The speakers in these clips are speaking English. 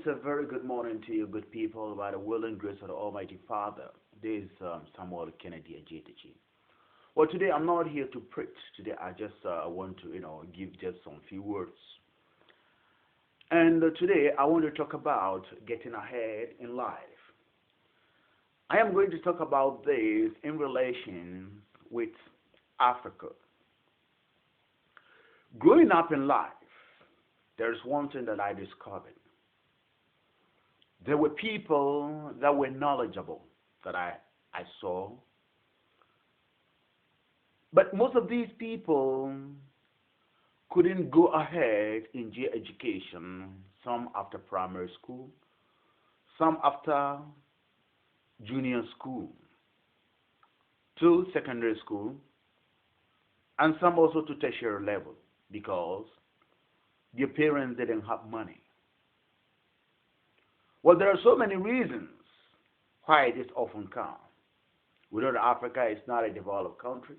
a very good morning to you, good people, by the will and grace of the Almighty Father. This is Samuel Kennedy Ajitachi. Well, today I'm not here to preach. Today I just want to, give just some few words. And today I want to talk about getting ahead in life. I am going to talk about this in relation with Africa. Growing up in life, there's one thing that I discovered. There were people that were knowledgeable that I saw. But most of these people couldn't go ahead in their education, some after primary school, some after junior school, to secondary school, and some also to tertiary level because their parents didn't have money. Well, there are so many reasons why this often comes. We know that Africa is not a developed country.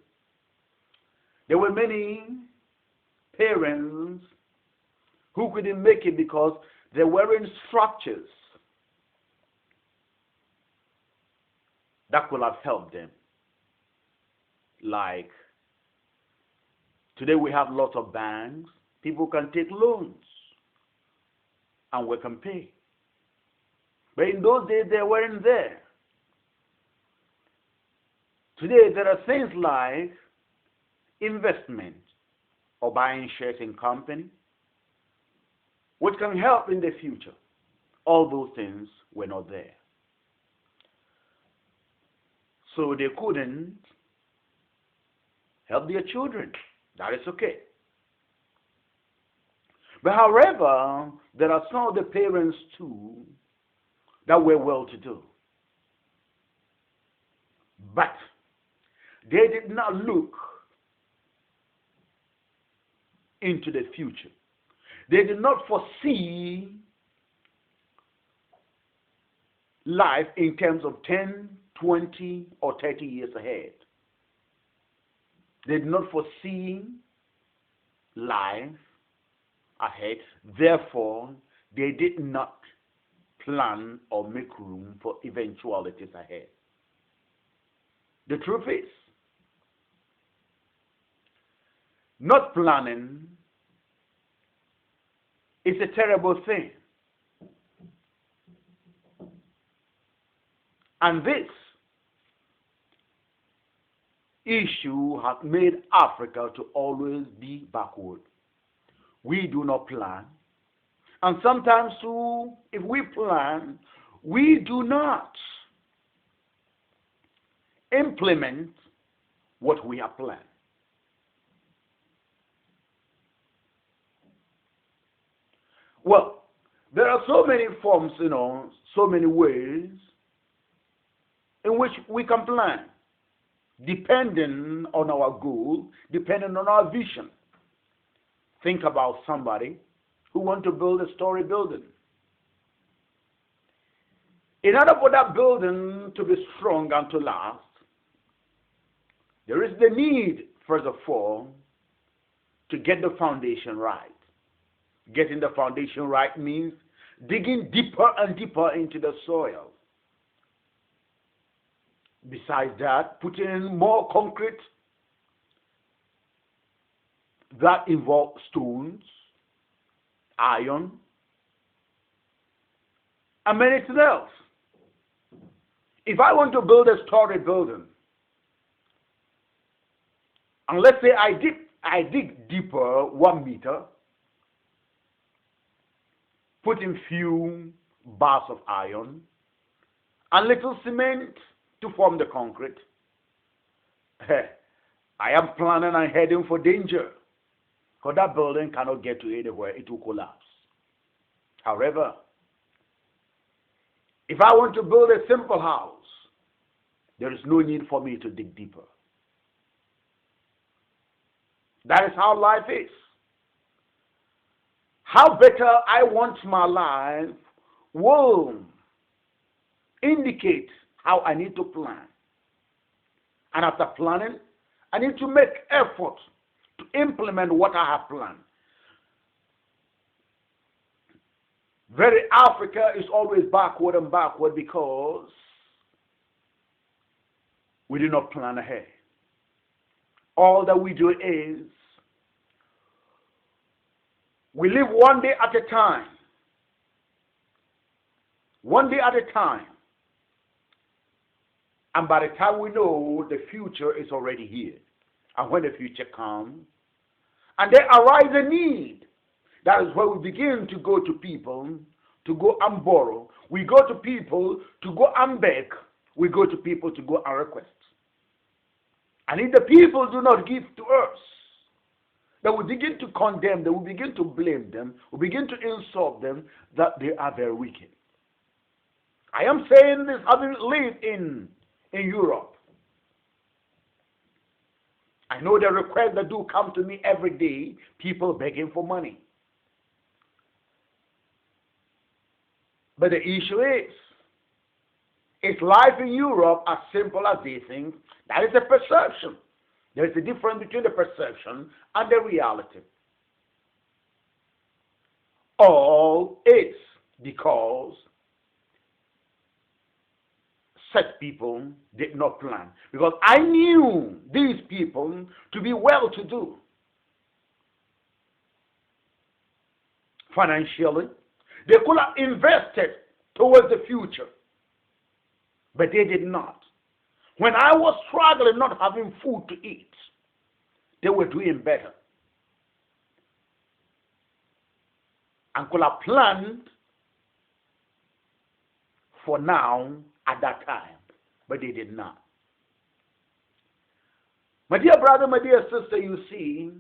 There were many parents who couldn't make it because there weren't structures that could have helped them. Like today we have lots of banks. People can take loans and we can pay. But in those days, they weren't there. Today, there are things like investment or buying shares in company, which can help in the future. All those things were not there. So they couldn't help their children. That is okay. But however, there are some of the parents too that were well-to-do. But they did not look into the future. They did not foresee life in terms of 10, 20, or 30 years ahead. They did not foresee life ahead. Therefore, they did not plan or make room for eventualities ahead. The truth is, not planning is a terrible thing. And this issue has made Africa to always be backward. We do not plan. And sometimes too, if we plan, we do not implement what we have planned. Well, there are so many forms, so many ways in which we can plan, depending on our goal, depending on our vision. Think about somebody who want to build a story building. In order for that building to be strong and to last, there is the need, first of all, to get the foundation right. Getting the foundation right means digging deeper and deeper into the soil. Besides that, putting in more concrete that involves stones, iron, and anything else. If I want to build a story building, and let's say I dig deeper 1 meter, put in few bars of iron, and little cement to form the concrete, I am planning and heading for danger. Because that building cannot get to anywhere, it will collapse. However, if I want to build a simple house, there is no need for me to dig deeper. That is how life is. How better I want my life will indicate how I need to plan. And after planning, I need to make effort to implement what I have planned. Very Africa is always backward and backward because we do not plan ahead. All that we do is we live one day at a time. One day at a time. And by the time we know, the future is already here. And when the future comes, and there arises a need, that is where we begin to go to people to go and borrow. We go to people to go and beg. We go to people to go and request. And if the people do not give to us, then we begin to condemn them, we begin to blame them, we begin to insult them that they are very wicked. I am saying this having lived in Europe. I know the requests that do come to me every day, people begging for money. But the issue is life in Europe as simple as they think? That is a perception. There is a difference between the perception and the reality. All it's because such people did not plan. Because I knew these people to be well-to-do. Financially, they could have invested towards the future. But they did not. When I was struggling, not having food to eat, they were doing better. And could have planned for now at that time, but they did not. My dear brother, my dear sister, you see,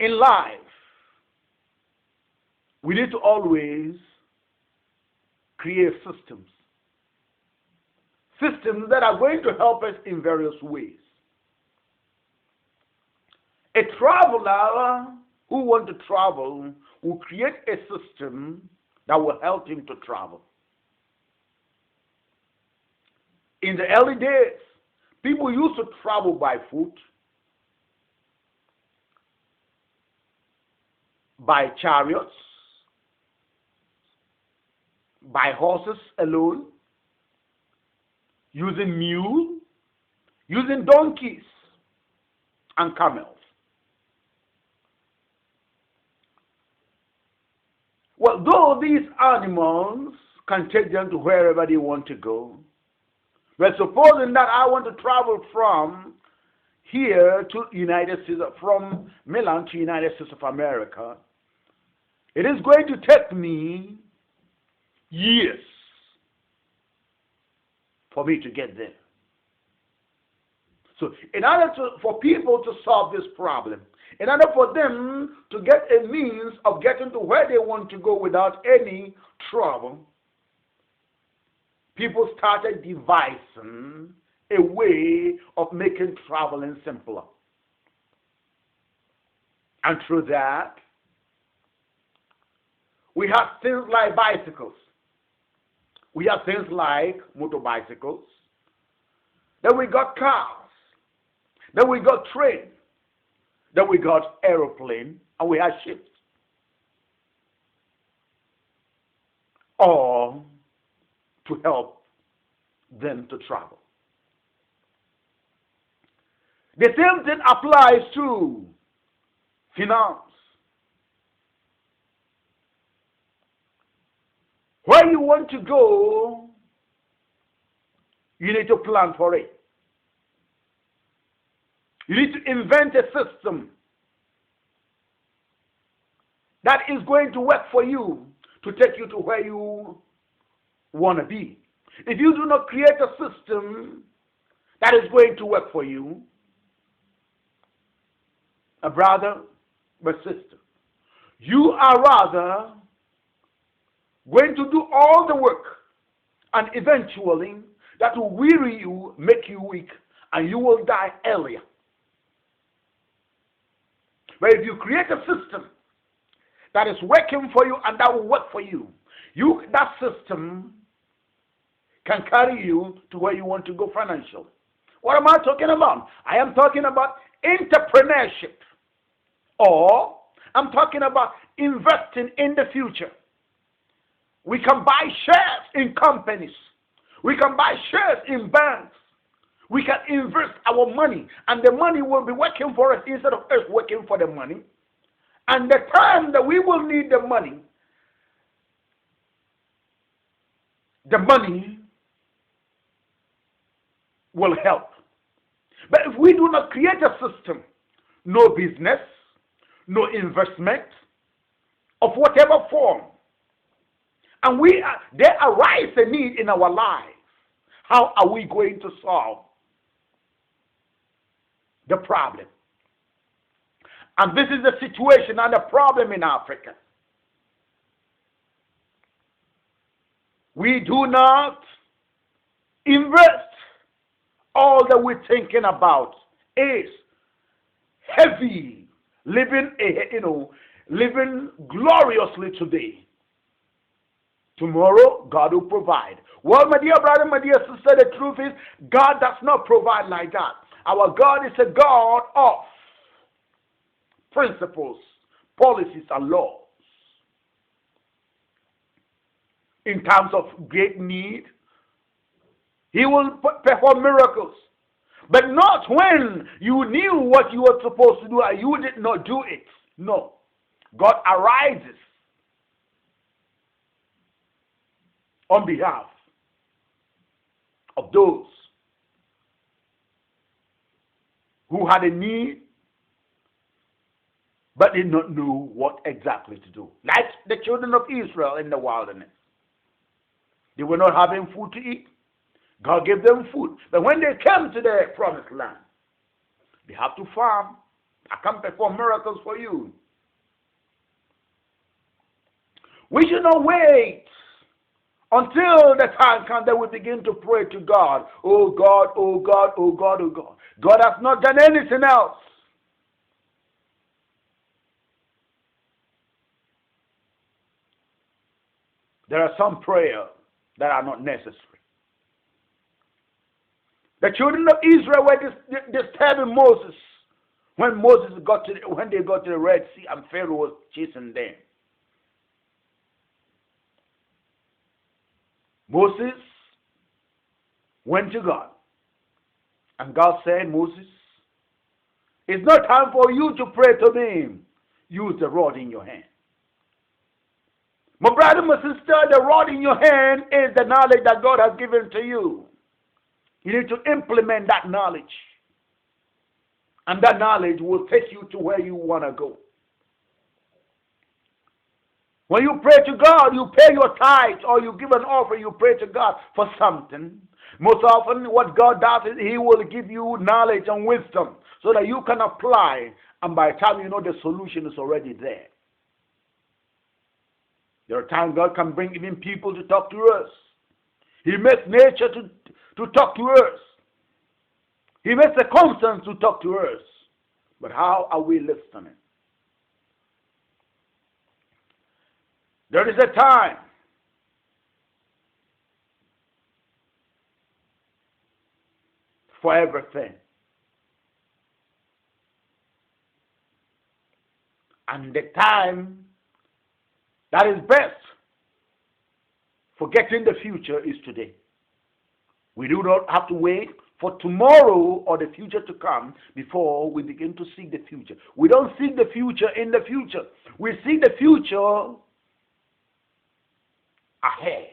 in life, we need to always create systems. Systems that are going to help us in various ways. A traveler who wants to travel will create a system that will help him to travel. In the early days, people used to travel by foot, by chariots, by horses alone, using mules, using donkeys and camels. Well, though these animals can take them to wherever they want to go, but supposing that I want to travel from here to United States, from Milan to United States of America, it is going to take me years for me to get there. So in order for people to solve this problem, in order for them to get a means of getting to where they want to go without any trouble, people started devising a way of making traveling simpler. And through that, we have things like bicycles. We have things like motorbicycles. Then we got cars. Then we got trains. Then we got aeroplane. And we have ships. All to help them to travel. The same thing applies to finance. Where you want to go, you need to plan for it. You need to invent a system that is going to work for you to take you to where you want to be. If you do not create a system that is going to work for you, a brother, but sister, you are rather going to do all the work, and eventually that will weary you, make you weak, and you will die earlier. But if you create a system that is working for you and that will work for you, that system can carry you to where you want to go financially. What am I talking about? I am talking about entrepreneurship, or I'm talking about investing in the future. We can buy shares in companies. We can buy shares in banks. We can invest our money, and the money will be working for us instead of us working for the money. And the time that we will need the money will help. But if we do not create a system, no business, no investment of whatever form, and there arise a need in our lives, how are we going to solve the problem? And this is the situation and the problem in Africa. We do not invest. All that we're thinking about is heavy, living gloriously today. Tomorrow, God will provide. Well, my dear brother, my dear sister, the truth is, God does not provide like that. Our God is a God of principles, policies, and laws. In times of great need, He will perform miracles. But not when you knew what you were supposed to do and you did not do it. No. God arises on behalf of those who had a need but did not know what exactly to do. Like the children of Israel in the wilderness. They were not having food to eat. God gave them food. But when they came to the promised land, they have to farm. I can perform miracles for you. We should not wait until the time comes that we begin to pray to God. Oh God, oh God, oh God, oh God. God has not done anything else. There are some prayers that are not necessary. The children of Israel were disturbing Moses when they got to the Red Sea and Pharaoh was chasing them. Moses went to God, and God said, Moses, it's not time for you to pray to me. Use the rod in your hand. My brother, my sister, the rod in your hand is the knowledge that God has given to you. You need to implement that knowledge. And that knowledge will take you to where you want to go. When you pray to God, you pay your tithe or you give an offering, you pray to God for something. Most often what God does is He will give you knowledge and wisdom so that you can apply, and by the time you know, the solution is already there. There are times God can bring even people to talk to us. He makes nature to talk to us. He makes circumstance to talk to us. But how are we listening? There is a time for everything. And the time that is best for getting the future is today. We do not have to wait for tomorrow or the future to come before we begin to seek the future. We don't seek the future in the future. We seek the future ahead.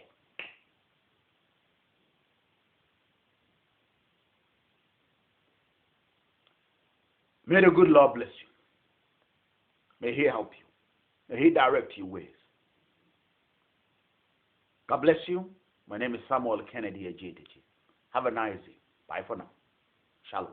May the good Lord bless you. May He help you. May He direct your ways. God bless you. My name is Samuel Kennedy Ejidiji. Have a nice day. Bye for now. Shalom.